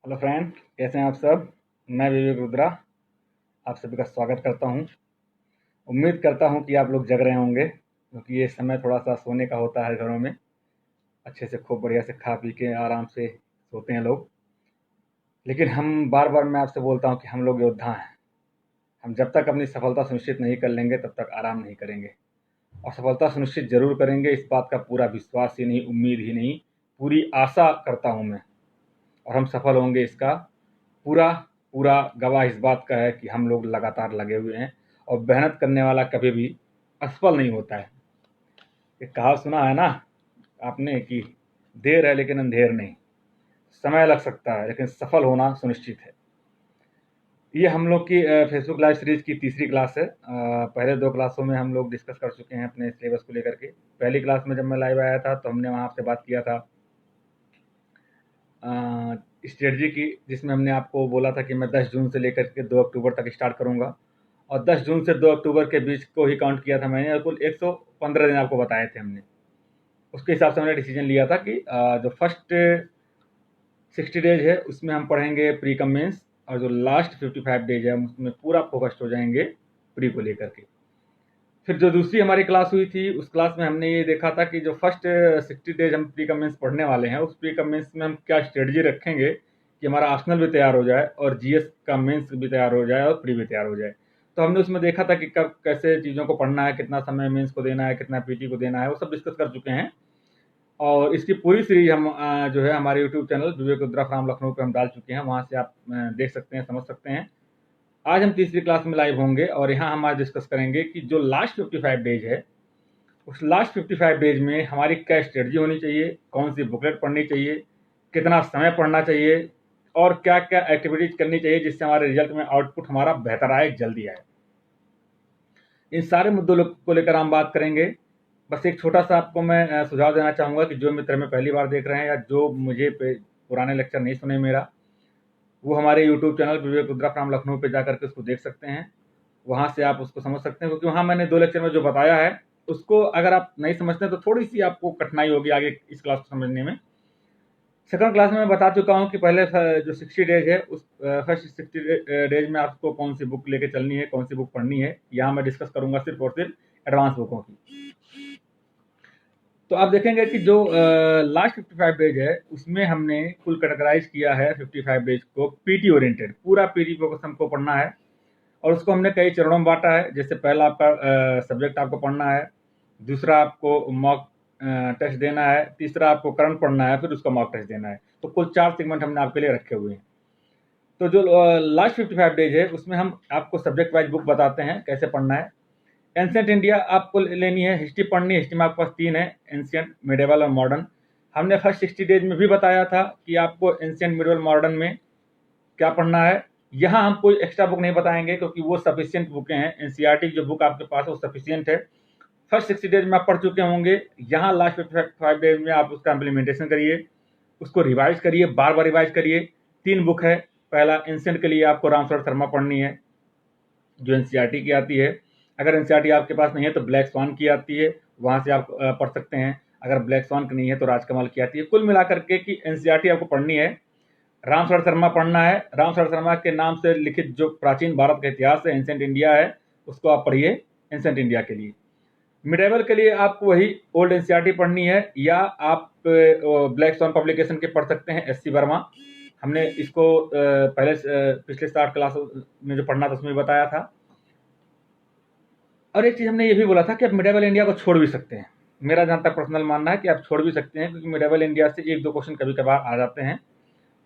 Hello friend, कैसे हैं आप सब। मैं विवेक रुद्रा आप सभी का स्वागत करता हूं। उम्मीद करता हूं कि आप लोग जग रहे होंगे, क्योंकि ये समय थोड़ा सा सोने का होता है। घरों में अच्छे से खूब बढ़िया से खा पी के आराम से सोते हैं लोग। लेकिन हम बार बार मैं आपसे बोलता हूं कि हम लोग योद्धा हैं। हम जब तक अपनी सफलता सुनिश्चित नहीं कर लेंगे तब तक आराम नहीं करेंगे, और सफलता सुनिश्चित जरूर करेंगे। इस बात का पूरा विश्वास ही नहीं, उम्मीद ही नहीं, पूरी आशा करता हूं मैं। और हम सफल होंगे, इसका पूरा पूरा गवाह इस बात का है कि हम लोग लगातार लगे हुए हैं, और मेहनत करने वाला कभी भी असफल नहीं होता है। एक कहावत सुना है ना आपने कि देर है लेकिन अंधेर नहीं। समय लग सकता है लेकिन सफल होना सुनिश्चित है। ये हम लोग की फेसबुक लाइव सीरीज की तीसरी क्लास है। पहले दो क्लासों में हम लोग डिस्कस कर चुके हैं अपने सिलेबस को लेकर के। पहली क्लास में जब मैं लाइव आया था तो हमने वहाँ आपसे बात किया था स्ट्रेटजी की, जिसमें हमने आपको बोला था कि मैं 10 जून से लेकर के 2 अक्टूबर तक स्टार्ट करूंगा, और 10 जून से 2 अक्टूबर के बीच को ही काउंट किया था मैंने, और कुल 115 दिन आपको बताए थे हमने। उसके हिसाब से मैंने डिसीजन लिया था कि जो फर्स्ट 60 डेज है उसमें हम पढ़ेंगे प्री कम मेंस, और जो लास्ट 55 डेज है हम उसमें पूरा फोकस्ड हो जाएंगे प्री को लेकर के। फिर जो दूसरी हमारी क्लास हुई थी उस क्लास में हमने ये देखा था कि जो फर्स्ट 60 डेज हम प्री कमेंस पढ़ने वाले हैं, उस प्री कमेंस में हम क्या स्ट्रेटजी रखेंगे कि हमारा आर्सेनल भी तैयार हो जाए और जीएस का मेंस भी तैयार हो जाए और प्री भी तैयार हो जाए। तो हमने उसमें देखा था कि कब कैसे चीज़ों को पढ़ना है, कितना समय मेंस को देना है, कितना पीटी को देना है, वो सब डिस्कस कर चुके हैं। और इसकी पूरी सीरीज हम जो है हमारे YouTube channel Vivek Rudra from Lucknow पे हम डाल चुके हैं। वहाँ से आप देख सकते हैं, समझ सकते हैं। आज हम तीसरी क्लास में लाइव होंगे, और यहाँ हम आज डिस्कस करेंगे कि जो लास्ट 55 डेज है, उस लास्ट 55 डेज में हमारी क्या स्ट्रेटजी होनी चाहिए, कौन सी बुकलेट पढ़नी चाहिए, कितना समय पढ़ना चाहिए, और क्या क्या एक्टिविटीज करनी चाहिए जिससे हमारे रिजल्ट में आउटपुट हमारा बेहतर आए, जल्दी आए। इन सारे मुद्दों को लेकर हम बात करेंगे। बस एक छोटा सा आपको मैं सुझाव देना चाहूँगा कि जो मित्र में पहली बार देख रहे हैं या जो मुझे पुराने लेक्चर नहीं सुने मेरा, वो हमारे YouTube channel Vivek Rudra from Lucknow पे जाकर के उसको देख सकते हैं। वहाँ से आप उसको समझ सकते हैं, क्योंकि वहाँ मैंने 2 लेक्चर में जो बताया है उसको अगर आप नहीं समझते हैं तो थोड़ी सी आपको कठिनाई होगी आगे इस क्लास को समझने में। सेकंड क्लास में मैं बता चुका हूँ कि पहले जो 60 डेज है उस फर्स्ट 60 डेज में आपको कौन सी बुक लेके चलनी है, कौन सी बुक पढ़नी है, यहाँ मैं डिस्कस करूंगा सिर्फ और सिर्फ एडवांस बुकों की। तो आप देखेंगे कि जो लास्ट 55 डेज है उसमें हमने कुल कैटेगराइज किया है 55 डेज को पीटी ओरिएंटेड। पूरा पीटी फोकस हमको पढ़ना है, और उसको हमने कई चरणों में बांटा है। जैसे पहला आपका सब्जेक्ट आपको पढ़ना है, दूसरा आपको मॉक टेस्ट देना है, तीसरा आपको करंट पढ़ना है, फिर उसका मॉक टेस्ट देना है। तो कुल 4 सेगमेंट हमने आपके लिए रखे हुए हैं। तो जो लास्ट 55 डेज है उसमें हम आपको सब्जेक्ट वाइज बुक बताते हैं कैसे पढ़ना है। एंशियंट इंडिया आपको लेनी है, हिस्ट्री पढ़नी है। हिस्ट्री में आपके पास 3 है, एंशियंट, मिडेवल और मॉडर्न। हमने फर्स्ट 60 डेज में भी बताया था कि आपको एंशियंट, मिडेवल, मॉडर्न में क्या पढ़ना है। यहाँ हम कोई एक्स्ट्रा बुक नहीं बताएंगे क्योंकि वो सफिशियंट बुकें हैं। एनसीईआरटी जो बुक आपके पास है वो सफिशियंट है, फर्स्ट 60 डेज में आप पढ़ चुके होंगे। यहाँ लास्ट 55 डेज में आप उसका इम्प्लीमेंटेशन करिए, उसको रिवाइज करिए, बार बार रिवाइज करिए। 3 बुक है। पहला एंशियंट के लिए आपको रामस्वरूप शर्मा पढ़नी है जो एनसीईआरटी की आती है। अगर एनसीईआरटी आपके पास नहीं है तो ब्लैक स्वान की आती है, वहाँ से आप पढ़ सकते हैं। अगर ब्लैक स्वान की नहीं है तो राजकमल की आती है। कुल मिलाकर के कि एनसीईआरटी आपको पढ़नी है, रामस्वरूप शर्मा पढ़ना है। रामस्वरूप शर्मा के नाम से लिखित जो प्राचीन भारत का इतिहास है, एंशिएंट इंडिया है, उसको आप पढ़िए एंशिएंट इंडिया के लिए। मिडेवल के लिए आपको वही ओल्ड एनसीईआरटी पढ़नी है, या आप ब्लैक स्टोन पब्लिकेशन के पढ़ सकते हैं, एससी वर्मा। हमने इसको पहले पिछले 60 क्लास में जो पढ़ना था उसमें बताया था। और एक चीज़ हमने ये भी बोला था कि आप मिडेवल इंडिया को छोड़ भी सकते हैं। मेरा जहाँ तक पर्सनल मानना है कि आप छोड़ भी सकते हैं, क्योंकि मिडेवल इंडिया से 1-2 क्वेश्चन कभी कभार आ जाते हैं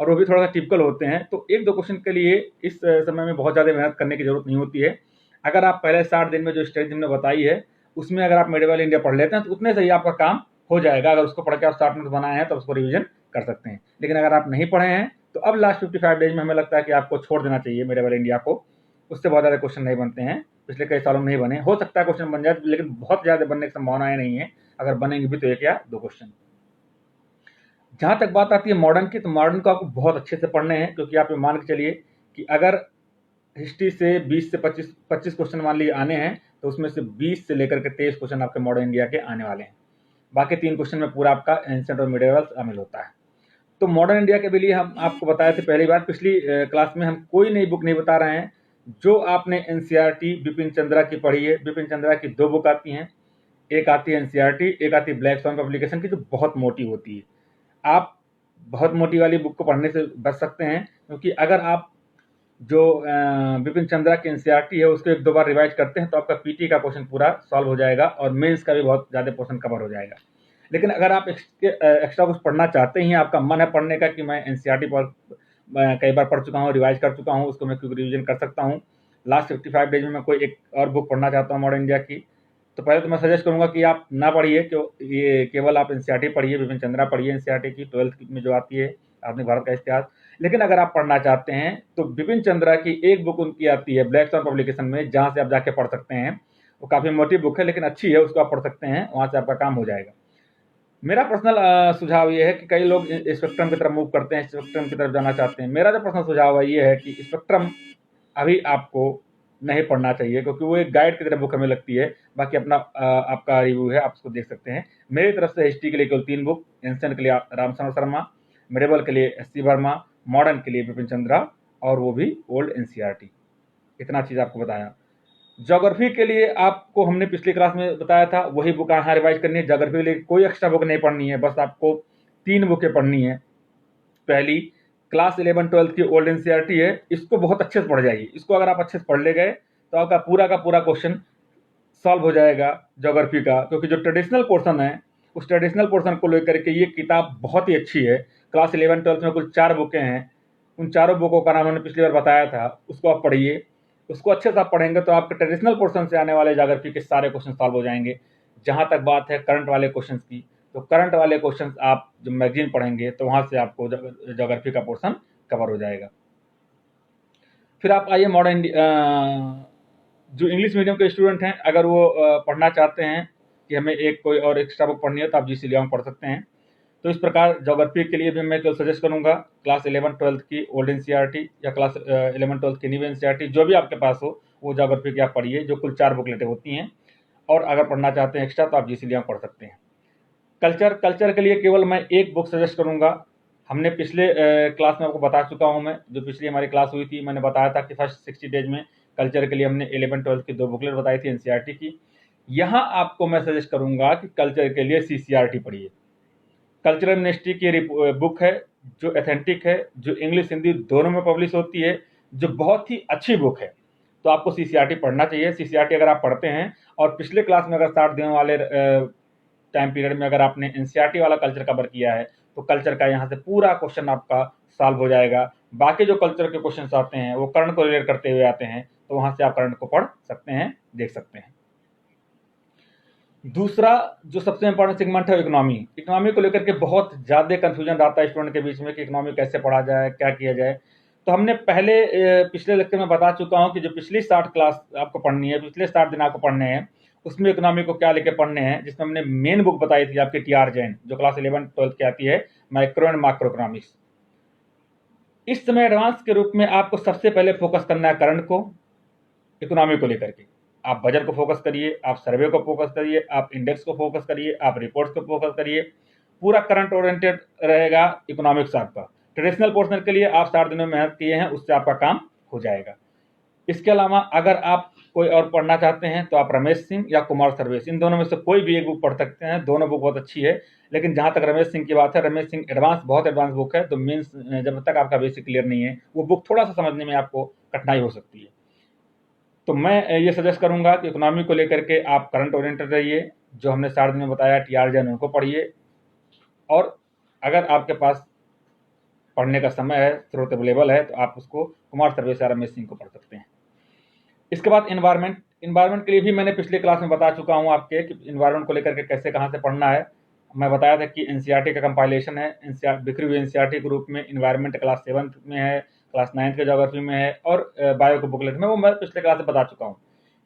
और वो भी थोड़ा सा टिपिकल होते हैं। तो 1-2 क्वेश्चन के लिए इस समय में बहुत ज़्यादा मेहनत करने की जरूरत नहीं होती है। अगर आप पहले 60 दिन में जो स्ट्रेटजी हमने बताई है उसमें अगर आप मिडेवल इंडिया पढ़ लेते हैं तो उतने से ही आपका काम हो जाएगा। अगर उसको पढ़ के आप 60 मिनट बनाए हैं तो उसको रिविजन कर सकते हैं। लेकिन अगर आप नहीं पढ़े हैं तो अब लास्ट 55 डेज में हमें लगता है कि आपको छोड़ देना चाहिए मिडेवल इंडिया को। उससे बहुत ज़्यादा क्वेश्चन नहीं बनते हैं, पिछले कई सालों में नहीं बने। हो सकता है क्वेश्चन बन जाए, लेकिन बहुत ज़्यादा बनने की संभावनाएं नहीं है। अगर बनेंगे भी तो 1 या 2 क्वेश्चन। जहाँ तक बात आती है मॉडर्न की, तो मॉडर्न को आपको बहुत अच्छे से पढ़ने हैं, क्योंकि आप ये मान के चलिए कि अगर हिस्ट्री से 20 से 25 क्वेश्चन मान लीजिए आने हैं, तो उसमें से 20 से लेकर के 23 क्वेश्चन आपके मॉडर्न इंडिया के आने वाले हैं। बाकी 3 क्वेश्चन में पूरा आपका एंशिएंट और मिडिवल शामिल होता है। तो मॉडर्न इंडिया के लिए हम आपको बताए थे पहली बार, पिछली क्लास में हम कोई नई बुक नहीं बता रहे हैं। जो आपने एनसीईआरटी बिपिन चंद्रा की पढ़ी है, बिपिन चंद्रा की 2 बुक आती हैं, एक आती है एनसीईआरटी, एक आती है ब्लैक स्वॉन पब्लिकेशन की, जो बहुत मोटी होती है। आप बहुत मोटी वाली बुक को पढ़ने से बच सकते हैं, क्योंकि अगर आप जो बिपिन चंद्रा की एनसीईआरटी है उसको 1-2 बार रिवाइज करते हैं तो आपका पीटी का क्वेश्चन पूरा सॉल्व हो जाएगा और मेंस का भी बहुत ज़्यादा पोर्शन कवर हो जाएगा। लेकिन अगर आप एक्स्ट्रा कुछ पढ़ना चाहते हैं, आपका मन है पढ़ने का कि मैं एनसीईआरटी पर कई बार पढ़ चुका हूँ, रिवाइज कर चुका हूँ, उसको मैं क्विक रिवीजन कर सकता हूँ, लास्ट 55 डेज में मैं कोई एक और बुक पढ़ना चाहता हूँ मॉडर्न इंडिया की, तो पहले तो मैं सजेस्ट करूँगा कि आप ना पढ़िए, क्यों ये केवल आप एनसीईआरटी पढ़िए, बिपिन चंद्रा पढ़िए एनसीईआरटी की 12th में जो आती है आधुनिक भारत का इतिहास। लेकिन अगर आप पढ़ना चाहते हैं तो बिपिन चंद्रा की एक बुक उनकी आती है ब्लैक स्वॉन पब्लिकेशन में, जहाँ से आप जाके पढ़ सकते हैं। वो काफ़ी मोटी बुक है लेकिन अच्छी है, उसको आप पढ़ सकते हैं, वहाँ से आपका काम हो जाएगा। मेरा पर्सनल सुझाव ये है कि कई लोग स्पेक्ट्रम की तरफ मूव करते हैं, स्पेक्ट्रम की तरफ जाना चाहते हैं। मेरा जो पर्सनल सुझाव है ये है कि स्पेक्ट्रम अभी आपको नहीं पढ़ना चाहिए, क्योंकि वो एक गाइड की तरह बुक हमें लगती है। बाकी अपना आपका रिव्यू है, आप उसको देख सकते हैं। मेरी तरफ से हिस्ट्री के लिए केवल 3 बुक, एंशिएंट के लिए रामचंद्र शर्मा, मिडेवल के लिए एस.सी. वर्मा, मॉडर्न के लिए बिपिन चंद्रा, और वो भी ओल्ड एनसीईआरटी। इतना चीज़ आपको बताया। ज्योग्राफी के लिए आपको हमने पिछली क्लास में बताया था, वही बुक यहाँ रिवाइज करनी है। ज्योग्राफी के लिए कोई एक्स्ट्रा बुक नहीं पढ़नी है, बस आपको 3 बुकें पढ़नी है। पहली क्लास 11-12 की ओल्ड एनसीईआरटी है, इसको बहुत अच्छे से पढ़ जाइए। इसको अगर आप अच्छे से पढ़ ले गए तो आपका पूरा का पूरा क्वेश्चन सॉल्व हो जाएगा ज्योग्राफी का, क्योंकि जो ट्रेडिशनल पोर्शन है उस ट्रेडिशनल पोर्शन को लेकर के ये किताब बहुत ही अच्छी है। क्लास 11-12 में कुल 4 बुकें हैं, उन चारों बुकों का नाम हमने पिछली बार बताया था, उसको आप पढ़िए। उसको अच्छे से आप पढ़ेंगे तो आपके ट्रेडिशनल पोर्शन से आने वाले ज्योग्राफी के सारे क्वेश्चन सॉल्व हो जाएंगे। जहाँ तक बात है करंट वाले क्वेश्चन की, तो करंट वाले क्वेश्चन आप जब मैगजीन पढ़ेंगे तो वहाँ से आपको ज्योग्राफी का पोर्शन कवर हो जाएगा। फिर आप आइए मॉडर्न जो इंग्लिश मीडियम के स्टूडेंट हैं, अगर वो पढ़ना चाहते हैं कि हमें एक कोई और एक्स्ट्रा बुक पढ़नी है तो आप जीसी लियोंग पढ़ सकते हैं। तो इस प्रकार ज्योग्राफी के लिए भी मैं तो सजेस्ट करूंगा क्लास 11-12 की ओल्ड एनसीईआरटी या क्लास 11-12 की न्यू एनसीईआरटी, जो भी आपके पास हो वो ज्योग्राफी की आप पढ़िए, जो कुल 4 बुकलेटें होती हैं। और अगर पढ़ना चाहते हैं एक्स्ट्रा तो आप जीसी लियोंग पढ़ सकते हैं। कल्चर के लिए केवल मैं एक बुक सजेस्ट करूंगा। हमने पिछले क्लास में आपको बता चुका हूं, मैं जो पिछली हमारी क्लास हुई थी मैंने बताया था कि फर्स्ट 60 डेज में कल्चर के लिए हमने 11-12 की 2 बुकलेट बताई थी एनसीईआरटी की। यहाँ आपको मैं सजेस्ट करूंगा कि कल्चर के लिए सीसीईआरटी पढ़िए। कल्चरल मिनिस्ट्री की बुक है, जो एथेंटिक है, जो इंग्लिश हिंदी दोनों में पब्लिश होती है, जो बहुत ही अच्छी बुक है। तो आपको सीसीईआरटी पढ़ना चाहिए। सीसीईआरटी अगर आप पढ़ते हैं और पिछले क्लास में अगर 60 दिनों वाले टाइम पीरियड में अगर आपने एनसीईआरटी वाला कल्चर कवर किया है तो कल्चर का यहाँ से पूरा क्वेश्चन आपका सॉल्व हो जाएगा। बाकी जो कल्चर के क्वेश्चन आते हैं वो करंट को रिलेट करते हुए आते हैं, तो वहाँ से आप करंट को पढ़ सकते हैं, देख सकते हैं। दूसरा जो सबसे इंपॉर्टेंट सेगमेंट है इकोनॉमी। इकोनॉमी को लेकर के बहुत ज़्यादा कंफ्यूजन रहता है स्टूडेंट के बीच में कि इकोनॉमी कैसे पढ़ा जाए, क्या किया जाए। तो हमने पहले पिछले लेक्चर में बता चुका हूँ कि जो पिछली 60 क्लास आपको पढ़नी है, पिछले 60 दिन आपको पढ़ने हैं, उसमें इकोनॉमी को क्या लेके पढ़ने हैं, जिसमें हमने मेन बुक बताई थी आपकी टी आर जैन, जो क्लास 11-12 की आती है, माइक्रो एंड मैक्रो इकोनॉमिक्स। इस समय एडवांस के रूप में आपको सबसे पहले फोकस करना है करंट को, इकोनॉमी को लेकर के। आप बजट को फोकस करिए, आप सर्वे को फोकस करिए, आप इंडेक्स को फोकस करिए, आप रिपोर्ट्स को फोकस करिए। पूरा करंट ओरिएंटेड रहेगा इकोनॉमिक्स आपका। ट्रेडिशनल पोर्शन के लिए आप 60 दिनों में मेहनत किए हैं, उससे आपका काम हो जाएगा। इसके अलावा अगर आप कोई और पढ़ना चाहते हैं तो आप रमेश सिंह या कुमार सर्वेश, इन दोनों में से कोई भी एक बुक पढ़ सकते हैं। दोनों बुक बहुत अच्छी है, लेकिन जहाँ तक रमेश सिंह की बात है, रमेश सिंह बहुत एडवांस बुक है, तो मीन्स जब तक आपका बेसिक क्लियर नहीं है वो बुक थोड़ा सा समझने में आपको कठिनाई हो सकती है। तो मैं ये सजेस्ट करूंगा कि इकोनॉमी को लेकर के आप करंट ओरिएंटेड रहिए, जो हमने 60 दिन में बताया टी आर जैन उनको पढ़िए, और अगर आपके पास पढ़ने का समय है, स्रोत अवेलेबल है, तो आप उसको कुमार सर्वेश या रमेश सिंह को पढ़ सकते हैं। इसके बाद इन्वायरमेंट के लिए भी मैंने पिछले क्लास में बता चुका हूँ आपके कि इन्वायरमेंट को लेकर के कैसे कहाँ से पढ़ना है। मैं बताया था कि एनसीईआरटी का कंपाइलेशन है, बिखरी हुई एनसीईआरटी के रूप में। इन्वायरमेंट क्लास 7 में है, क्लास 9 के ज्योग्राफी में है, और बायो के बुकलेट में, वो मैं पिछले क्लास में बता चुका हूँ।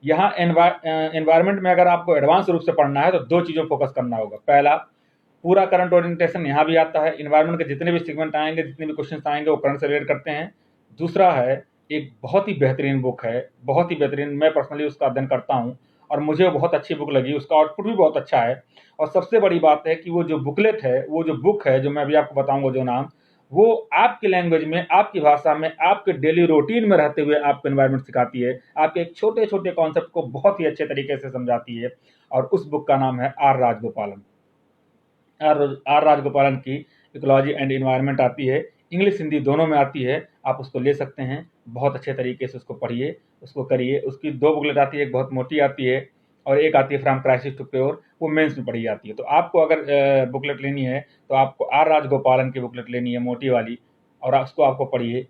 यहाँ एनवायरमेंट में अगर आपको एडवांस रूप से पढ़ना है तो 2 चीज़ों पर फोकस करना होगा। पहला, पूरा करंट ओरिएंटेशन यहाँ भी आता है, इन्वायरमेंट के जितने भी सेगमेंट आएंगे, जितने भी क्वेश्चन आएंगे वो करंट से रिलेट करते हैं। दूसरा है, एक बहुत ही बेहतरीन बुक है, बहुत ही बेहतरीन, मैं पर्सनली उसका अध्ययन करता हूँ और मुझे वो बहुत अच्छी बुक लगी, उसका आउटपुट भी बहुत अच्छा है। और सबसे बड़ी बात है कि वो जो बुकलेट है, वो जो बुक है, जो मैं अभी आपको बताऊंगा जो नाम, वो आपकी लैंग्वेज में, आपकी भाषा में, आपके डेली रूटीन में रहते हुए आपको एनवायरनमेंट सिखाती है, आपके एक छोटे छोटे कॉन्सेप्ट को बहुत ही अच्छे तरीके से समझाती है। और उस बुक का नाम है आर राजगोपालन। आर राजगोपालन की इकोलॉजी एंड इन्वायरमेंट आती है, इंग्लिश हिंदी दोनों में आती है। आप उसको ले सकते हैं, बहुत अच्छे तरीके से उसको पढ़िए, उसको करिए। उसकी 2 बुकलेट आती है, एक बहुत मोटी आती है और एक आती है फ्रॉम क्राइसिस टू प्योर, वो मेंस में पढ़ी जाती है। तो आपको अगर बुकलेट लेनी है तो आपको आर राजगोपालन की बुकलेट लेनी है, मोटी वाली, और उसको आपको पढ़िए।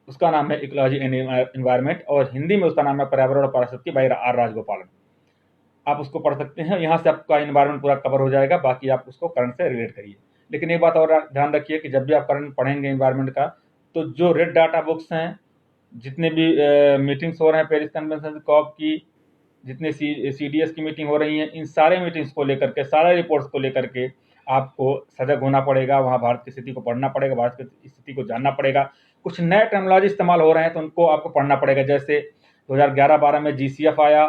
उसका नाम है इकोलॉजी एंड इन्वायरमेंट, और हिंदी में उसका नाम है पर्यावरण और पारिस्थितिकी बाय आर राजगोपालन। आप उसको पढ़ सकते हैं, यहाँ से आपका इन्वायरमेंट पूरा कवर हो जाएगा। बाकी आप उसको करंट से रिलेट करिए। लेकिन एक बात और ध्यान रखिए कि जब भी आप करंट पढ़ेंगे इन्वायरमेंट का, तो जो रेड डाटा बुक्स हैं, जितने भी मीटिंग्स हो रहे हैं पेरिस कन्वेंशन कॉप की, जितने CDS की मीटिंग हो रही हैं, इन सारे मीटिंग्स को लेकर के, सारे रिपोर्ट्स को लेकर के आपको सजग होना पड़ेगा। वहाँ भारत की स्थिति को पढ़ना पड़ेगा, भारत की स्थिति को जानना पड़ेगा। कुछ नए टर्मिनोलॉजी इस्तेमाल हो रहे हैं तो उनको आपको पढ़ना पड़ेगा। जैसे 2011-12 में GCF आया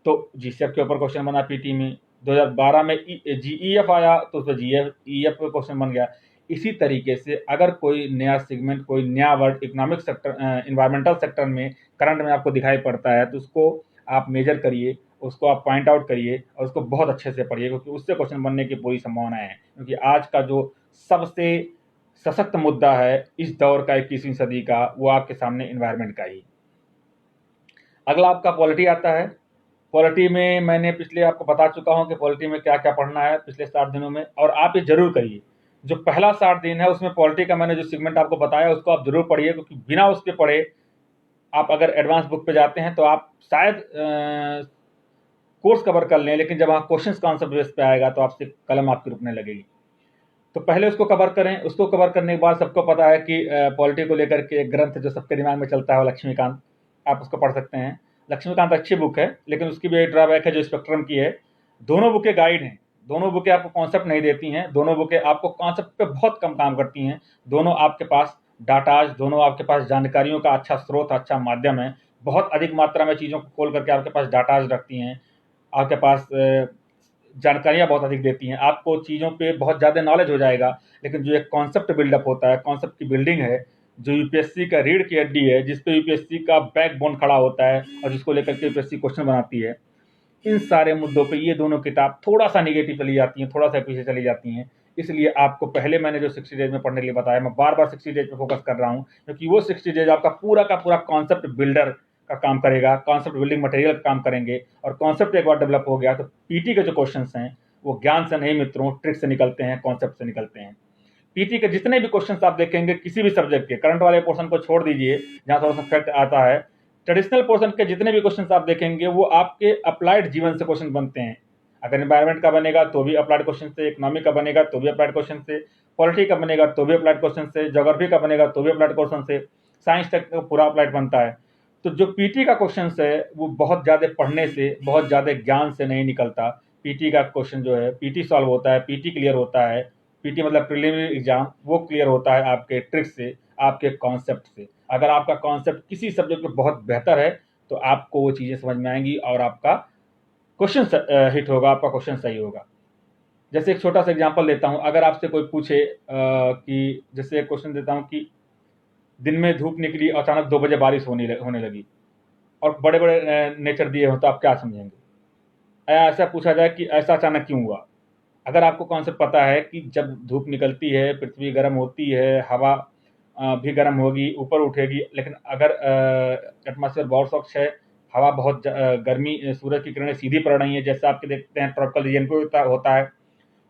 तो GCF के ऊपर क्वेश्चन बना पीटी में। 2012 में GEF आया तो उसमें GEF पे क्वेश्चन बन गया। इसी तरीके से अगर कोई नया सेगमेंट, कोई नया word economic sector, environmental sector में करंट में आपको दिखाई पड़ता है तो उसको आप मेजर करिए, उसको आप पॉइंट आउट करिए और उसको बहुत अच्छे से पढ़िए, क्योंकि उससे क्वेश्चन बनने की पूरी संभावना है। क्योंकि आज का जो सबसे सशक्त मुद्दा है इस दौर का, 21वीं सदी का, वो आपके सामने इन्वायरमेंट का ही। अगला आपका पॉलिटी आता है। पॉलिटी में मैंने पिछले आपको बता चुका हूं कि पॉलिटी में क्या क्या पढ़ना है पिछले 60 दिनों में, और आप ये जरूर करिए। जो पहला 60 दिन है उसमें पॉलिटी का मैंने जो सेगमेंट आपको बताया उसको आप जरूर पढ़िए, क्योंकि बिना उसके पढ़े आप अगर एडवांस बुक पे जाते हैं तो आप शायद कोर्स कवर कर लें, लेकिन जब आप क्वेश्चन कॉन्सेप्ट बेस पे आएगा तो आपसे कलम आपकी रुकने लगेगी। तो पहले उसको कवर करें। उसको कवर करने के बाद सबको पता है कि पॉलिटी को लेकर के एक ग्रंथ जो सबके दिमाग में चलता है वो लक्ष्मीकांत, आप उसको पढ़ सकते हैं। लक्ष्मीकांत अच्छी बुक है, लेकिन उसकी भी एक ड्रॉबैक है जो स्पेक्ट्रम की है। दोनों बुकें गाइड हैं, दोनों बुकें आपको कॉन्सेप्ट नहीं देती हैं, दोनों बुकें आपको कॉन्सेप्ट पे बहुत कम काम करती हैं। दोनों आपके पास डाटाज, दोनों आपके पास जानकारियों का अच्छा स्रोत, अच्छा माध्यम है। बहुत अधिक मात्रा में चीज़ों को खोल करके आपके पास डाटाज रखती हैं, आपके पास जानकारियाँ बहुत अधिक देती हैं, आपको चीज़ों पे बहुत ज़्यादा नॉलेज हो जाएगा। लेकिन जो एक कॉन्सेप्ट बिल्डअप होता है, कॉन्सेप्ट की बिल्डिंग है, जो यूपीएससी का रीढ़ की हड्डी है, जिस पे यूपीएससी का बैकबोन खड़ा होता है और जिसको लेकर के यूपीएससी क्वेश्चन बनाती है, इन सारे मुद्दों पे ये दोनों किताब थोड़ा सा निगेटिव चली जाती हैं, थोड़ा सा पीछे चली जाती हैं। इसलिए आपको पहले मैंने जो 60 डेज में पढ़ने के लिए बताया, मैं बार बार 60 डेज पे फोकस कर रहा हूँ, क्योंकि वो 60 डेज आपका पूरा का पूरा कॉन्सेप्ट बिल्डर का काम करेगा, कॉन्सेप्ट बिल्डिंग मटेरियल का काम करेंगे। और कॉन्सेप्ट एक बार डेवलप हो गया तो पीटी के जो क्वेश्चन हैं वो ज्ञान से नहीं मित्रों, ट्रिक से निकलते हैं, कॉन्सेप्ट से निकलते हैं। पीटी के जितने भी क्वेश्चंस आप देखेंगे किसी भी सब्जेक्ट के, करंट वाले पोर्शन को छोड़ दीजिए जहां थोड़ा सा फैक्ट आता है, ट्रेडिशनल पोर्शन के जितने भी क्वेश्चंस आप देखेंगे वो आपके अप्लाइड जीवन से क्वेश्चन बनते हैं। अगर एनवायरमेंट का बनेगा तो भी अप्लाइड क्वेश्चन से, इकोनॉमिक का बनेगा तो भी अप्लाइड क्वेश्चन से, पॉलिटी का बनेगा तो भी अप्लाइड क्वेश्चन से, ज्योग्राफी का बनेगा तो भी अप्लाइड क्वेश्चन से, साइंस तक पूरा अप्लाइड बनता है। तो जो पीटी का क्वेश्चन है वो बहुत ज़्यादा पढ़ने से, बहुत ज़्यादा ज्ञान से नहीं निकलता। पीटी का क्वेश्चन जो है पीटी सॉल्व होता है, पीटी क्लियर होता है। पीटी मतलब प्रीलिमिनरी एग्जाम, वो क्लियर होता है आपके ट्रिक से, आपके कॉन्सेप्ट से। अगर आपका कॉन्सेप्ट किसी सब्जेक्ट में बहुत बेहतर है तो आपको वो चीज़ें समझ में आएंगी और आपका क्वेश्चन हिट होगा, आपका क्वेश्चन सही होगा। जैसे एक छोटा सा एग्जांपल देता हूँ। अगर आपसे कोई पूछे कि, जैसे एक क्वेश्चन देता हूँ कि दिन में धूप निकली, अचानक 2 बजे बारिश होने लगी और बड़े बड़े नेचर दिए हो, तो आप क्या समझेंगे? ऐसा पूछा जाए कि ऐसा अचानक क्यों हुआ। अगर आपको कॉन्सेप्ट पता है कि जब धूप निकलती है पृथ्वी गर्म होती है, हवा भी गर्म होगी, ऊपर उठेगी, लेकिन अगर एटमॉस्फेयर बहुत स्वच्छ है, हवा बहुत गर्मी, सूरज की किरणें सीधी पड़ रही हैं, जैसे आपके देखते हैं ट्रॉपिकल रीजन पे होता है।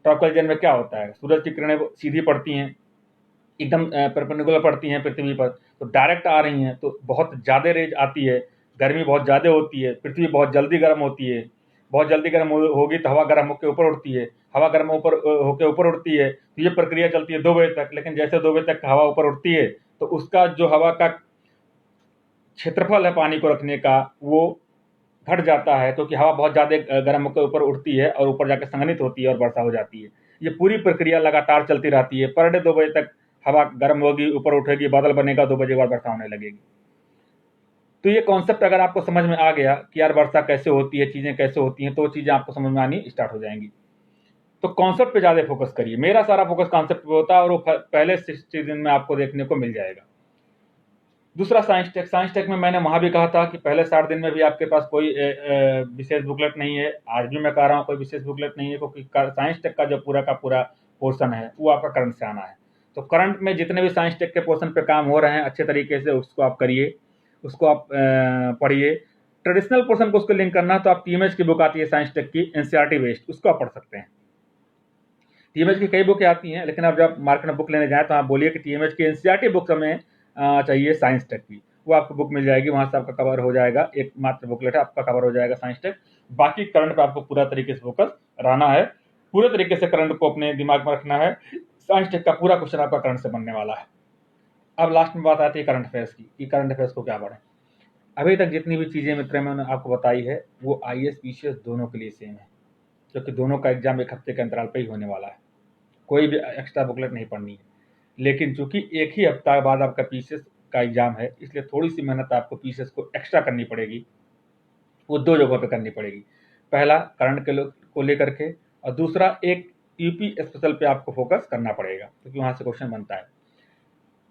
ट्रॉपिकल रीजन में क्या होता है, सूरज की किरणें सीधी पड़ती हैं, एकदम परपेंडिकुलर पड़ती हैं पृथ्वी पर, तो डायरेक्ट आ रही हैं, तो बहुत ज़्यादा रेज आती है, गर्मी बहुत ज़्यादा होती है, पृथ्वी बहुत जल्दी गर्म होती है। बहुत जल्दी गर्म होगी तो हवा गर्म होकर ऊपर उठती है, हवा गर्म होकर ऊपर उठती है, तो ये प्रक्रिया चलती है 2 बजे तक। लेकिन जैसे 2 बजे तक हवा ऊपर उठती है तो उसका जो हवा का क्षेत्रफल है पानी को रखने का, वो घट जाता है, क्योंकि हवा बहुत ज़्यादा गर्म होकर ऊपर उठती है और ऊपर जाकर संघनित होती है और वर्षा हो जाती है। ये पूरी प्रक्रिया लगातार चलती रहती है। पर डे 2 बजे तक हवा गर्म होगी, ऊपर उठेगी, बादल बनेगा, 2 बजे बाद वर्षा होने लगेगी। तो ये कॉन्सेप्ट अगर आपको समझ में आ गया कि यार वर्षा कैसे होती है, चीज़ें कैसे होती हैं, तो वो चीज़ें आपको समझ में आनी स्टार्ट हो जाएंगी। तो कॉन्सेप्ट पे ज़्यादा फोकस करिए। मेरा सारा फोकस कॉन्सेप्ट पे होता है और वो पहले 60 दिन में आपको देखने को मिल जाएगा। दूसरा साइंस टेक में मैंने वहाँ भी कहा था कि पहले 60 दिन में भी आपके पास कोई विशेष बुकलेट नहीं है। आज भी मैं कह रहा हूँ कोई विशेष बुकलेट नहीं है, क्योंकि साइंस टेक का जो पूरा का पूरा पोर्शन है वो आपका करंट से आना है। तो करंट में जितने भी साइंस टेक के पोर्शन पे काम हो रहे हैं अच्छे तरीके से उसको आप करिए, उसको आप पढ़िए। ट्रेडिशनल पोर्शन को उसको लिंक करना है तो आप टीएमएच की बुक आती है साइंस टेक की, एनसीईआरटी बेस्ड, उसको आप पढ़ सकते हैं। टीएमएच की कई बुकें आती हैं, लेकिन आप जब मार्केट में बुक लेने जाएँ तो आप बोलिए कि टीएमएच की एनसीईआरटी बुक हमें चाहिए साइंस टेक की, वो आपको बुक मिल जाएगी, वहाँ से आपका कवर हो जाएगा। एक मात्र बुकलेट है, आपका कवर हो जाएगा साइंस टेक। बाकी करंट पे आपको पूरा तरीके से फोकस रहना है, पूरे तरीके से करंट को अपने दिमाग में रखना है। साइंस टेक का पूरा क्वेश्चन आपका करंट से बनने वाला है। अब लास्ट में बात आती है करंट अफेयर्स की, कि करंट अफेयर्स को क्या पढ़ें। अभी तक जितनी भी चीज़ें मित्र मैंने आपको बताई है वो आईएएस पीसीएस दोनों के लिए सेम है, क्योंकि दोनों का एग्जाम एक हफ्ते के अंतराल पर ही होने वाला है। कोई भी एक्स्ट्रा बुकलेट नहीं पढ़नी है। लेकिन चूंकि एक ही हफ्ता बाद आपका पीसीएस का एग्जाम है, इसलिए थोड़ी सी मेहनत आपको पीसीएस को एक्स्ट्रा करनी पड़ेगी। वो दो जगहों पे करनी पड़ेगी। पहला करंट के को लेकर के, और दूसरा एक यूपी स्पेशल पे आपको फोकस करना पड़ेगा, क्योंकि वहाँ से क्वेश्चन बनता है।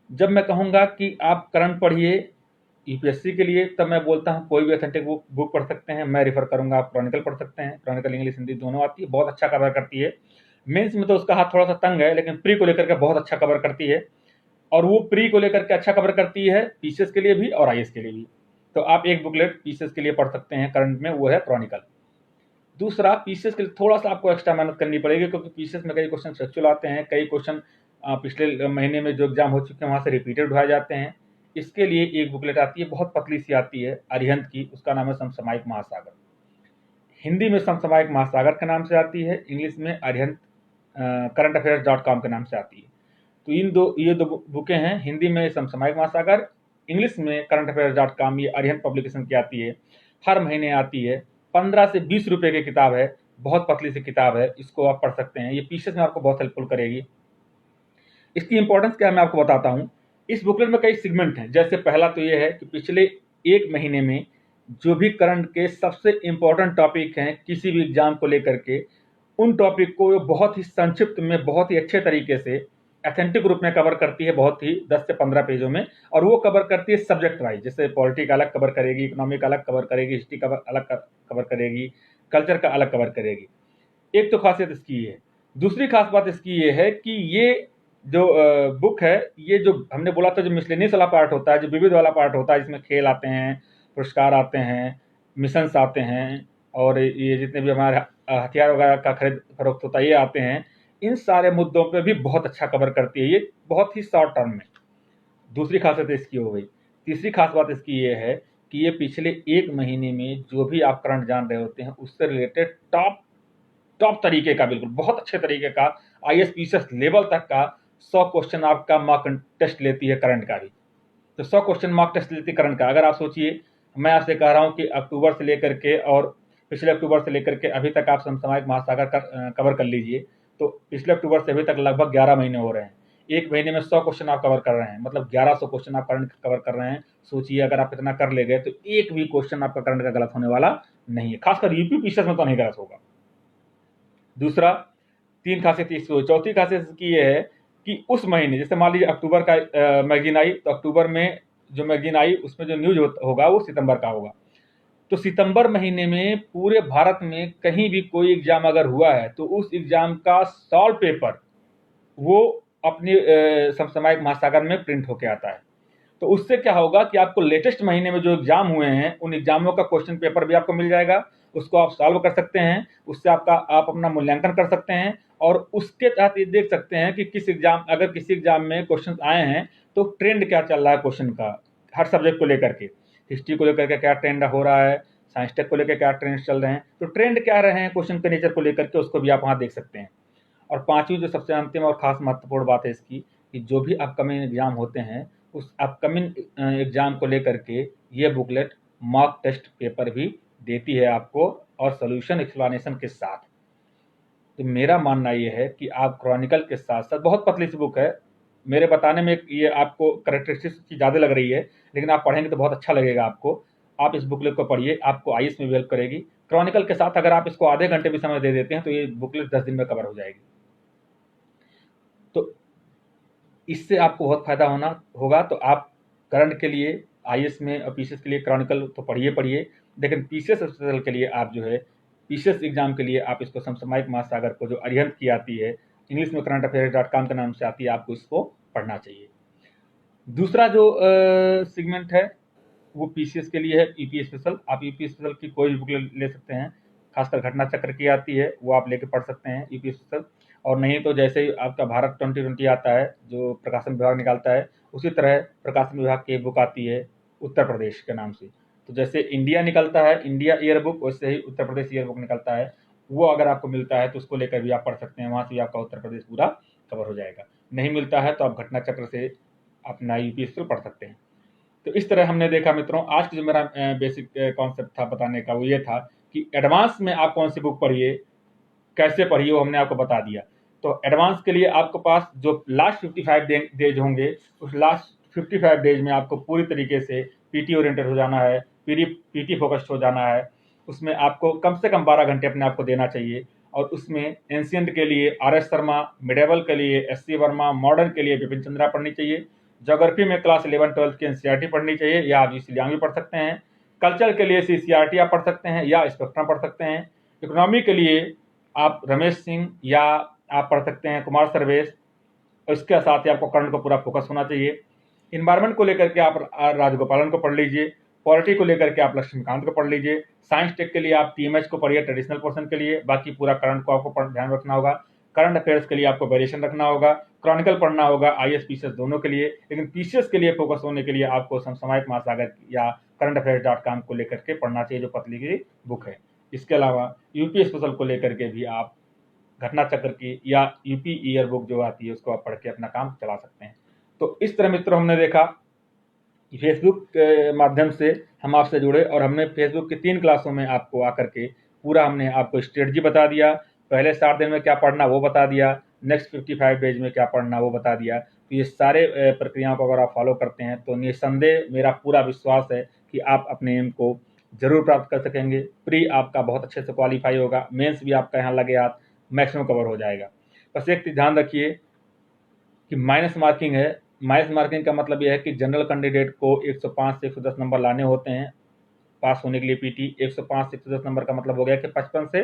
जब मैं कहूँगा कि आप करंट पढ़िए यूपीएससी के लिए, तब मैं बोलता हूँ कोई भी ऑथेंटिक बुक पढ़ सकते हैं। मैं रिफर करूँगा, आप क्रॉनिकल पढ़ सकते हैं। क्रॉनिकल इंग्लिश हिंदी दोनों आती है, बहुत अच्छा कवर करती है। मेंस में तो उसका हाथ थोड़ा सा तंग है, लेकिन प्री को लेकर के बहुत अच्छा कवर करती है। और वो प्री को लेकर के अच्छा कवर करती है पीसीएस के लिए भी और आईएएस के लिए भी। तो आप एक बुकलेट पीसीएस के लिए पढ़ सकते हैं करंट में, वो है क्रॉनिकल। दूसरा पीसीएस के लिए थोड़ा सा आपको एक्स्ट्रा मेहनत करनी पड़ेगी, क्योंकि पीसीएस में कई क्वेश्चन स्ट्रक्चरल आते हैं, कई क्वेश्चन पिछले महीने में जो एग्जाम हो चुके हैं वहाँ से रिपीटेड उठाए जाते हैं। इसके लिए एक बुकलेट आती है, बहुत पतली सी आती है, अरिहंत की, उसका नाम है समसामयिक महासागर। हिंदी में समसामयिक महासागर के नाम से आती है, इंग्लिश में अरिहंत currentaffairs.com के नाम से आती है। तो ये दो बुकें हैं, हिंदी में समसामयिक महासागर, इंग्लिश में currentaffairs.com, ये अरिहंत पब्लिकेशन की आती है, हर महीने आती है। 15 से 20 रुपए की किताब है, बहुत पतली सी किताब है, इसको आप पढ़ सकते हैं। ये पीसीएस में आपको बहुत हेल्पफुल करेगी। इसकी इंपॉर्टेंस क्या है मैं आपको बताता हूँ। इस बुकलेट में कई सेगमेंट हैं। जैसे पहला तो ये है कि पिछले एक महीने में जो भी करंट के सबसे इम्पोर्टेंट टॉपिक हैं किसी भी एग्जाम को लेकर के, उन टॉपिक को बहुत ही संक्षिप्त में, बहुत ही अच्छे तरीके से, ऑथेंटिक रूप में कवर करती है, बहुत ही 10 से 15 पेजों में। और वो कवर करती है सब्जेक्ट वाइज, जैसे पॉलिटी का अलग कवर करेगी, इकोनॉमिक अलग कवर करेगी, हिस्ट्री का अलग कवर करेगी, कल्चर का अलग कवर करेगी। एक तो खासियत इसकी है। दूसरी खास बात इसकी ये है कि ये जो बुक है, ये जो हमने बोला था जो मिसलेनियस वाला पार्ट होता है, जो विविध वाला पार्ट होता है, जिसमें खेल आते हैं, पुरस्कार आते हैं, मिशंस आते हैं, और ये जितने भी हमारे हथियार वगैरह का खरीद फरोख्त होता है ये आते हैं, इन सारे मुद्दों पे भी बहुत अच्छा कवर करती है ये, बहुत ही शॉर्ट टर्म में। दूसरी खासियत इसकी हो गई। तीसरी खास बात इसकी ये है कि ये पिछले एक महीने में जो भी आप करंट जान रहे होते हैं उससे रिलेटेड टॉप तरीके का, बिल्कुल बहुत अच्छे तरीके का, आईएएस पीसीएस लेवल तक का 100 क्वेश्चन आपका मॉक टेस्ट लेती है करंट का भी। तो 100 क्वेश्चन मॉक टेस्ट लेती है करंट का। अगर आप सोचिए, मैं आपसे कह रहा हूँ कि अक्टूबर से लेकर के और पिछले अक्टूबर से लेकर के अभी तक आप समसामयिक महासागर कवर कर लीजिए, तो पिछले अक्टूबर से अभी तक लगभग 11 महीने हो रहे हैं। एक महीने में 100 क्वेश्चन आप कवर कर रहे हैं, मतलब 1100 क्वेश्चन आप करंट कवर कर रहे हैं। सोचिए अगर आप इतना कर ले गए तो एक भी क्वेश्चन आपका करंट का गलत होने वाला नहीं है, खासकर यूपी पीसीएस में तो नहीं गलत होगा। दूसरा, तीन खासियत इसकी। चौथी खासियत इसकी ये है कि उस महीने, जैसे मान लीजिए अक्टूबर का मैगजीन आई, तो अक्टूबर में जो मैगजीन आई उसमें जो न्यूज होगा वो सितंबर का होगा। तो सितंबर महीने में पूरे भारत में कहीं भी कोई एग्जाम अगर हुआ है तो उस एग्जाम का सॉल्व पेपर वो अपने समसामयिक महासागर में प्रिंट होके आता है। तो उससे क्या होगा कि आपको लेटेस्ट महीने में जो एग्जाम हुए हैं उन एग्जामों का क्वेश्चन पेपर भी आपको मिल जाएगा, उसको आप सॉल्व कर सकते हैं, उससे आप अपना मूल्यांकन कर सकते हैं। और उसके तहत ये देख सकते हैं कि अगर किसी एग्जाम में क्वेश्चन आए हैं तो ट्रेंड क्या चल रहा है क्वेश्चन का, हर सब्जेक्ट को लेकर के। हिस्ट्री को लेकर के क्या ट्रेंड हो रहा है, साइंस टेक को लेकर क्या ट्रेंड चल रहे हैं, तो ट्रेंड क्या रहे हैं क्वेश्चन के नेचर को लेकर के, उसको भी आप वहाँ देख सकते हैं। और पांचवी जो सबसे अंतिम और खास महत्वपूर्ण बात है इसकी, कि जो भी अपकमिंग एग्जाम होते हैं उस अपकमिंग एग्जाम को लेकर के ये बुकलेट मॉक टेस्ट पेपर भी देती है आपको, और सोल्यूशन एक्सप्लेनेशन के साथ। तो मेरा मानना ये है कि आप क्रॉनिकल के साथ साथ, बहुत पतली सी बुक है, मेरे बताने में ये आपको करेक्टरिस्टिक्स की ज़्यादा लग रही है, लेकिन आप पढ़ेंगे तो बहुत अच्छा लगेगा आपको। आप इस बुकलेट को पढ़िए, आपको आईएएस में भी हेल्प करेगी, क्रॉनिकल के साथ अगर आप इसको आधे घंटे भी समय दे देते हैं तो ये बुकलेट 10 दिन में कवर हो जाएगी। तो इससे आपको बहुत फायदा होगा। तो आप करंट के लिए आईएएस में और पीसीएस के लिए क्रॉनिकल तो पढ़िए, लेकिन पीसीएस स्पेशल के लिए आप जो है पीसीएस एग्जाम के लिए आप इसको समसामयिक महासागर को जो अरिहंत की आती है, इंग्लिश में currentaffairs.com के नाम से आती है, आपको इसको पढ़ना चाहिए। दूसरा जो सेगमेंट है वो पीसीएस के लिए है यूपी स्पेशल। आप यूपी स्पेशल की कोई भी बुक ले सकते हैं, खासकर घटना चक्र की आती है वो आप लेके पढ़ सकते हैं यूपी स्पेशल। और नहीं तो जैसे ही आपका भारत 2020 आता है जो प्रकाशन विभाग निकालता है, उसी तरह प्रकाशन विभाग की बुक आती है उत्तर प्रदेश के नाम से। तो जैसे इंडिया निकलता है इंडिया ईयर बुक, वैसे ही उत्तर प्रदेश ईयर बुक निकलता है। वो अगर आपको मिलता है तो उसको लेकर भी आप पढ़ सकते हैं, वहाँ से भी आपका उत्तर प्रदेश पूरा कवर हो जाएगा। नहीं मिलता है तो आप घटना चक्र से अपना यूपी स्पेशल पढ़ सकते हैं। तो इस तरह हमने देखा मित्रों, आज की जो मेरा बेसिक कॉन्सेप्ट था बताने का वो ये था कि एडवांस में आप कौन सी बुक पढ़िए, कैसे पढ़िए, वो हमने आपको बता दिया। तो एडवांस के लिए आपके पास जो लास्ट 55 डेज होंगे, उस लास्ट 55 डेज में आपको पूरी तरीके से पीटी ओरिएंटेड हो जाना है, पीटी फोकस्ड हो जाना है। उसमें आपको कम से कम 12 घंटे अपने आप को देना चाहिए। और उसमें एंशिएंट के लिए आर एस शर्मा, मिडेवल के लिए एस सी वर्मा, मॉडर्न के लिए बिपिन चंद्रा पढ़नी चाहिए। ज्योग्राफी में क्लास 11-12 की एनसीईआरटी पढ़नी चाहिए, या आप जीसी लियांग भी पढ़ सकते हैं। कल्चर के लिए सीसीआरटी आप पढ़ सकते हैं या स्पेक्ट्रम पढ़ सकते हैं। इकोनॉमी के लिए आप रमेश सिंह या आप पढ़ सकते हैं कुमार सर्वेश। इसके साथ ही आपको करंट को पूरा फोकस होना चाहिए। इन्वायरमेंट को लेकर के आप राजगोपालन को पढ़ लीजिए। पॉलिटी को लेकर के आप लक्ष्मीकांत को पढ़ लीजिए। साइंस टेक के लिए आप टीएमएच को पढ़िए ट्रेडिशनल पोर्शन के लिए। बाकी पूरा करंट को आपको ध्यान रखना होगा। करंट अफेयर्स के लिए आपको वेरिएशन रखना होगा। क्रॉनिकल पढ़ना होगा आईएएस पीसीएस दोनों के लिए। लेकिन पीसीएस के लिए फोकस होने के लिए आपको समसामयिक महासागर या currentaffairs.com को लेकर के पढ़ना चाहिए, जो पतली की बुक है। इसके अलावा यूपी स्पेशल को लेकर के भी आप घटना चक्र की या यूपी ईयर बुक जो आती है उसको आप पढ़ के अपना काम चला सकते हैं। तो इस तरह मित्रों हमने देखा कि फेसबुक के माध्यम से हम आपसे जुड़े और हमने फेसबुक की 3 क्लासों में आपको आकर के पूरा हमने आपको स्ट्रेटजी बता दिया। पहले 60 दिन में क्या पढ़ना वो बता दिया, नेक्स्ट 55 डेज में क्या पढ़ना वो बता दिया। तो ये सारे प्रक्रियाओं को अगर आप फॉलो करते हैं तो निस्संदेह मेरा पूरा विश्वास है कि आप अपने एम को जरूर प्राप्त कर सकेंगे। प्री आपका बहुत अच्छे से क्वालिफाई होगा, मेंस भी आपका यहाँ लगे हाथ मैक्सिमम कवर हो जाएगा। बस एक चीज़ ध्यान रखिए कि माइनस मार्किंग है। माइनस मार्किंग का मतलब यह है कि जनरल कैंडिडेट को 105 से 110 नंबर लाने होते हैं पास होने के लिए। पीटी 105 से 110 नंबर का मतलब हो गया कि 55 से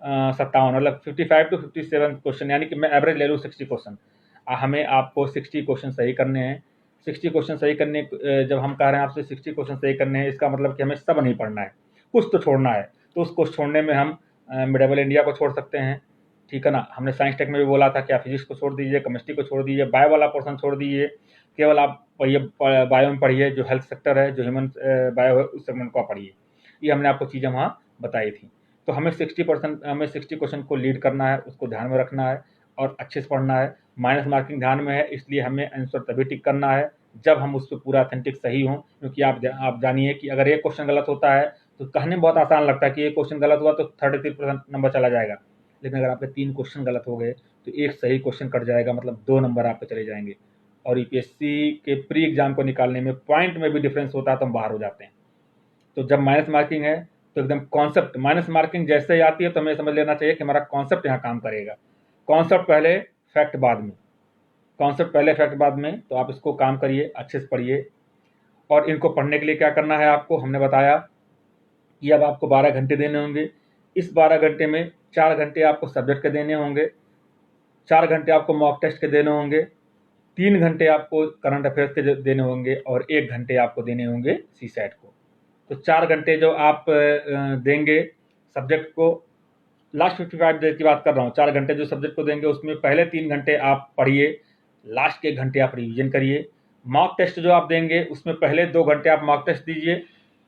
57, मतलब 55 to 57 क्वेश्चन, यानी कि मैं एवरेज ले लूँ 60 क्वेश्चन। हमें आपको 60 क्वेश्चन सही करने हैं। 60 क्वेश्चन सही करने, जब हम कह रहे हैं आपसे 60 क्वेश्चन सही करने हैं, इसका मतलब कि हमें सब नहीं पढ़ना है, कुछ तो छोड़ना है। तो उसको छोड़ने में हम मिडेबल इंडिया को छोड़ सकते हैं, ठीक है ना। हमने साइंस टेक में भी बोला था कि आप फिजिक्स को छोड़ दीजिए, केमिस्ट्री को छोड़ दीजिए, बायो वाला पोर्शन छोड़ दीजिए। केवल आप पढ़िए बायो में पढ़िए, जो हेल्थ सेक्टर है, जो ह्यूमन बायो है, उस सेगमेंट को आप पढ़िए। ये हमने आपको चीज़ें वहाँ बताई थी। तो हमें 60 क्वेश्चन को लीड करना है, उसको ध्यान में रखना है और अच्छे से पढ़ना है। माइनस मार्किंग ध्यान में है, इसलिए हमें आंसर तभी टिक करना है जब हम उस पर पूरा अथेंटिक सही हों। क्योंकि आप जानिए कि अगर एक क्वेश्चन गलत होता है तो कहने में बहुत आसान लगता है कि एक क्वेश्चन गलत हुआ तो 33% नंबर चला जाएगा। लेकिन अगर आपके 3 क्वेश्चन गलत हो गए तो एक सही क्वेश्चन कट जाएगा, मतलब 2 नंबर आपके चले जाएंगे। और यूपीएससी के प्री एग्जाम को निकालने में पॉइंट में भी डिफरेंस होता है तो हम बाहर हो जाते हैं। तो जब माइनस मार्किंग है तो एकदम कॉन्सेप्ट, माइनस मार्किंग जैसे ही आती है तो हमें समझ लेना चाहिए कि हमारा कॉन्सेप्ट यहाँ काम करेगा। कॉन्सेप्ट पहले, फैक्ट बाद में। कॉन्सेप्ट पहले, फैक्ट बाद में। तो आप इसको काम करिए, अच्छे से पढ़िए। और इनको पढ़ने के लिए क्या करना है आपको, हमने बताया कि अब आपको 12 घंटे देने होंगे। इस 12 घंटे में 4 घंटे आपको सब्जेक्ट के देने होंगे, 4 घंटे आपको मॉक टेस्ट के देने होंगे, 3 घंटे आपको करंट अफेयर्स के देने होंगे और 1 घंटे आपको देने होंगे सीसैट को। तो 4 घंटे जो आप देंगे सब्जेक्ट को, लास्ट 55 डेज की बात कर रहा हूँ, 4 घंटे जो सब्जेक्ट को देंगे उसमें पहले 3 घंटे आप पढ़िए, लास्ट के 1 घंटे आप रिवीजन करिए। मॉक टेस्ट जो आप देंगे उसमें पहले 2 घंटे आप मॉक टेस्ट दीजिए,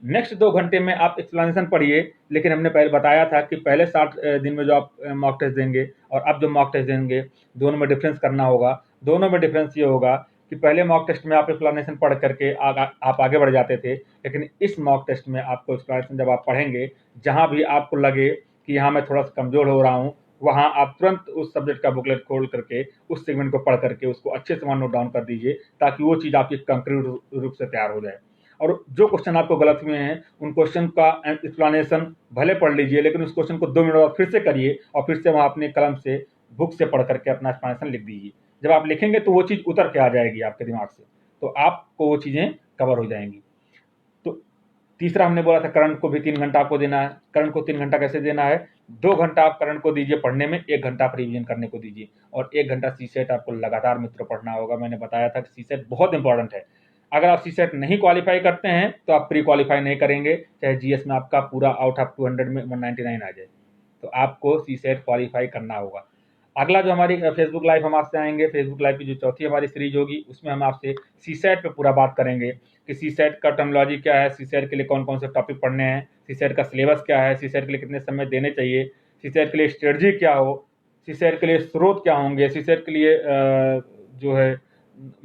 नेक्स्ट 2 घंटे में आप एक्सप्लेनेशन पढ़िए। लेकिन हमने पहले बताया था कि पहले 60 दिन में जो आप मॉक टेस्ट देंगे और अब जो मॉक टेस्ट देंगे, दोनों में डिफरेंस करना होगा। दोनों में डिफरेंस ये होगा कि पहले मॉक टेस्ट में आप एक्सप्लेनेशन पढ़ करके आप आगे बढ़ जाते थे, लेकिन इस मॉक टेस्ट में आपको एक्सप्लेनेशन जब आप पढ़ेंगे, जहाँ भी आपको लगे कि यहाँ मैं थोड़ा सा कमज़ोर हो रहा हूँ, वहाँ आप तुरंत उस सब्जेक्ट का बुकलेट खोल करके उस सेगमेंट को पढ़ करके उसको अच्छे से वहाँ नोट डाउन कर दीजिए, ताकि वो चीज़ आपकी कंक्रीट रूप से तैयार हो जाए। और जो क्वेश्चन आपको गलत हुए हैं उन क्वेश्चन का एक्सप्लेनेशन भले पढ़ लीजिए, लेकिन उस क्वेश्चन को 2 मिनट बाद फिर से करिए और फिर से वहाँ अपने कलम से बुक से पढ़ करके अपना एक्सप्लेनेशन लिख दीजिए। जब आप लिखेंगे तो वो चीज़ उतर के आ जाएगी आपके दिमाग से, तो आपको वो चीज़ें कवर हो जाएंगी। तो तीसरा हमने बोला था करंट को भी 3 घंटा आपको देना है। करंट को 3 घंटा कैसे देना है? 2 घंटा आप करंट को दीजिए पढ़ने में, 1 घंटा आप रिवीजन करने को दीजिए और 1 घंटा सीसेट आपको लगातार मित्रों पढ़ना होगा। मैंने बताया था कि सीसेट बहुत इंपॉर्टेंट है। अगर आप सीसेट नहीं क्वालिफाई करते हैं तो आप प्री क्वालिफाई नहीं करेंगे, चाहे जीएस में आपका पूरा आउट ऑफ 200 में 199 आ जाए। तो आपको सीसेट क्वालिफाई करना होगा। अगला जो हमारी फेसबुक लाइव हम आपसे आएंगे, फेसबुक लाइव की जो चौथी हमारी सीरीज होगी उसमें हम आपसे सीसेट पे पूरा बात करेंगे कि सीसेट का टर्मिनोलॉजी क्या है, सीसेट के लिए कौन कौन से टॉपिक पढ़ने हैं, सीसेट का सिलेबस क्या है, सीसेट के लिए कितने समय देने चाहिए, सीसेट के लिए स्ट्रेटजी क्या हो, सीसेट के लिए स्रोत क्या होंगे, सीसेट के लिए जो है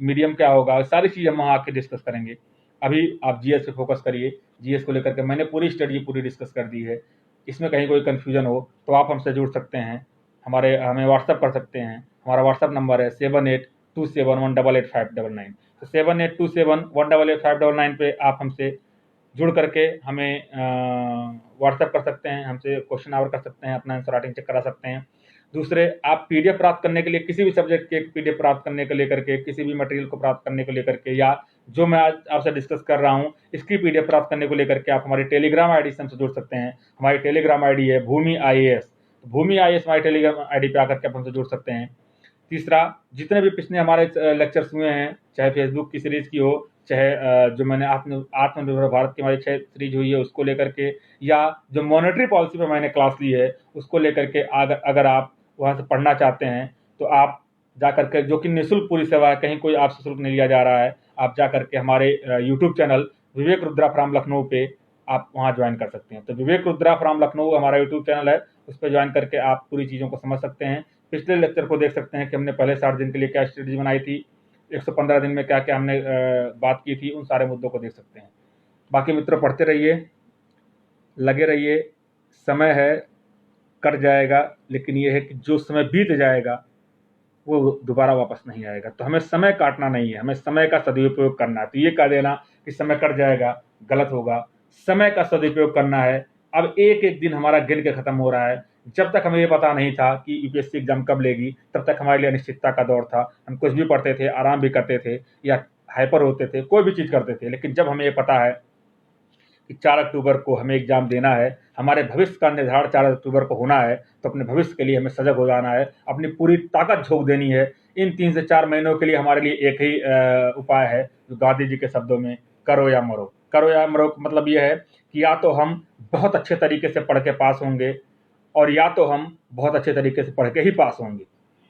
मीडियम क्या होगा, सारी चीज़ हम वहाँ आके डिस्कस करेंगे। अभी आप जीएस पे फोकस करिए। जीएस को लेकर के मैंने पूरी स्ट्रेटजी पूरी डिस्कस कर दी है। इसमें कहीं कोई कन्फ्यूजन हो तो आप हमसे जुड़ सकते हैं, हमें व्हाट्सअप कर सकते हैं। हमारा व्हाट्सअप नंबर है 7827188599। तो 7827188599 पे आप हमसे जुड़ करके हमें व्हाट्सएप कर सकते हैं, हमसे क्वेश्चन आवर कर सकते हैं, अपना आंसर राइटिंग चेक करा सकते हैं। दूसरे, आप पीडीएफ प्राप्त करने के लिए, किसी भी सब्जेक्ट के पीडीएफ प्राप्त करने को लेकर के, किसी भी मटेरियल को प्राप्त करने को लेकर के, या जो मैं आज आपसे डिस्कस कर रहा हूँ इसकी पीडीएफ प्राप्त करने को लेकर के आप हमारी टेलीग्राम आईडी से हमसे जुड़ सकते हैं। हमारी टेलीग्राम आईडी है भूमि IAS। भूमि IAS हमारी टेलीग्राम आईडी पे आकर के आप हमसे जुड़ सकते हैं। तीसरा, जितने भी पिछले हमारे लेक्चर्स हुए हैं, चाहे फेसबुक की सीरीज की हो, चाहे जो मैंने आत्मनिर्भर भारत की हमारी 6 सीरीज हुई है उसको लेकर के, या जो मॉनेटरी पॉलिसी पे मैंने क्लास ली है उसको लेकर के, अगर आप वहाँ से पढ़ना चाहते हैं तो आप जा करके, जो कि निःशुल्क पूरी सेवा है, कहीं कोई आपसे शुल्क नहीं लिया जा रहा है, आप जा करके हमारे YouTube channel Vivek Rudra from Lucknow पे आप वहाँ ज्वाइन कर सकते हैं। तो विवेक रुद्रा फ्रॉम लखनऊ हमारा यूट्यूब चैनल है, उस पर ज्वाइन करके आप पूरी चीज़ों को समझ सकते हैं। पिछले लेक्चर को देख सकते हैं कि हमने पहले 60 दिन के लिए क्या स्ट्रेटजी बनाई थी, 115 दिन में क्या क्या हमने बात की थी, उन सारे मुद्दों को देख सकते हैं। बाकी मित्रों, पढ़ते रहिए, लगे रहिए। समय है, कट जाएगा, लेकिन ये है कि जो समय बीत जाएगा वो दोबारा वापस नहीं आएगा। तो हमें समय काटना नहीं है, हमें समय का सदुपयोग करना है। तो ये कह देना कि समय कट जाएगा गलत होगा। समय का सदुपयोग करना है। अब एक एक दिन हमारा गिन के खत्म हो रहा है। जब तक हमें ये पता नहीं था कि यूपीएससी एग्जाम कब लेगी, तब तक हमारे लिए अनिश्चितता का दौर था। हम कुछ भी पढ़ते थे, आराम भी करते थे, या हाइपर होते थे, कोई भी चीज़ करते थे। लेकिन जब हमें ये पता है कि 4 अक्टूबर को हमें एग्जाम देना है, हमारे भविष्य का निर्धारण 4 अक्टूबर को होना है, तो अपने भविष्य के लिए हमें सजग हो जाना है, अपनी पूरी ताकत झोंक देनी है। इन 3 से 4 महीनों के लिए हमारे लिए एक ही उपाय है, जो गांधी जी के शब्दों में करो या मरो। करो या मरो का मतलब यह है कि या तो हम बहुत अच्छे तरीके से पढ़ के पास होंगे, और या तो हम बहुत अच्छे तरीके से पढ़ के ही पास होंगे।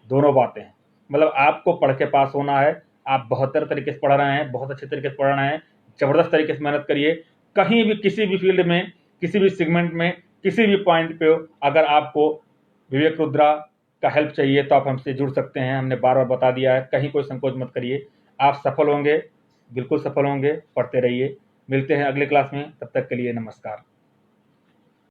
दोनों बातें हैं। मतलब आपको पढ़ के पास होना है, आप 72 तरीके से पढ़ रहे हैं, बहुत अच्छे तरीके से पढ़ रहे हैं, ज़बरदस्त तरीके से मेहनत करिए। कहीं भी, किसी भी फील्ड में, किसी भी सेगमेंट में, किसी भी पॉइंट पे अगर आपको विवेक रुद्रा का हेल्प चाहिए तो आप हमसे जुड़ सकते हैं। हमने बार बार बता दिया है, कहीं कोई संकोच मत करिए। आप सफल होंगे, बिल्कुल सफल होंगे। पढ़ते रहिए। मिलते हैं अगले क्लास में, तब तक के लिए नमस्कार।